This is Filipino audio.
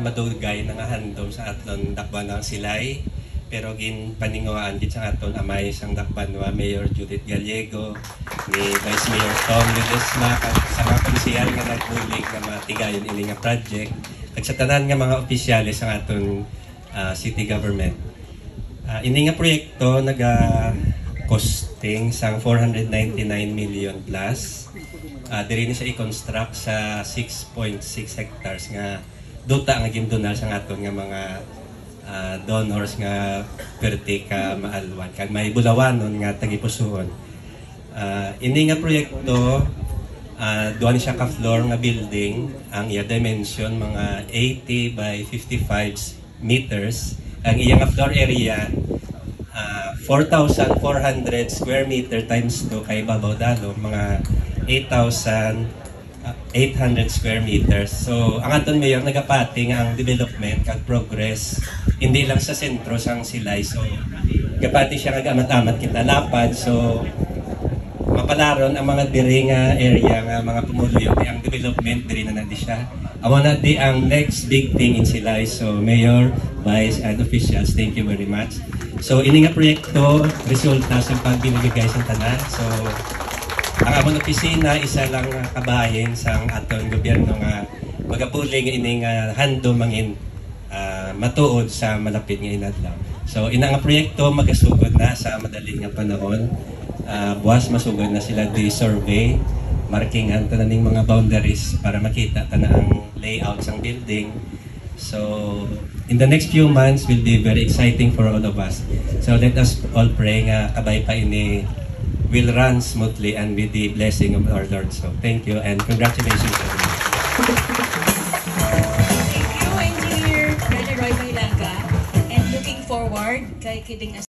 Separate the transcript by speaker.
Speaker 1: madugay nga handom sa aton dakban ng Silay. Pero gin paninguaan gid sa aton amay sang dakban wa Mayor Judith Gallego, ni Vice Mayor Tom Ledesma, sa mga komisyar nga nagbulig na matigayon ini nga project, at sa tanan nga mga opisyales sa aton city government. Ini nga proyekto naga-costing sang 499 million plus. Diri ni siya i-construct sa 6.6 hectares nga duta nga gimdonal sa aton nga mga donors nga perti ka maalwan kag may bulawanon nga tagipusoon. Ini nga proyekto duha ni siya ka floor nga building, ang iya dimension mga 80 by 55 meters. Ang iya nga floor area 4,400 square meter times 2 kay babaw dalo mga 8,800 square meters. So ang aton mayor nagapati nga ang development kag progress hindi lang sa sentro sang Silay. So gapati siya kag amat-amat kita lapad. So mapalaron ang mga diri nga area nga mga pumuluyo ang development diri na nadi siya. Amo na di ang next big thing in Silay. So Mayor, Vice, and officials, thank you very much. So ini nga proyekto resulta sa pagbinigay sa tanan. So ang among opisina isa lang kabahin sang aton gobyerno nga magapuling ini nga handom mangin matuod sa malapit nga inadlaw. So ina nga proyekto magasugod na sa madali nga panahon. Buwas masugod na sila di survey, markingan tananing mga boundaries para makita tana ang layout sang building. So in the next few months will be very exciting for all of us. So let us all pray nga kabay pa ini will run smoothly and with the blessing of our Lord. So thank you and congratulations to you.
Speaker 2: Thank you, Engineer Brother Roy Maylanga, and looking forward kay kidding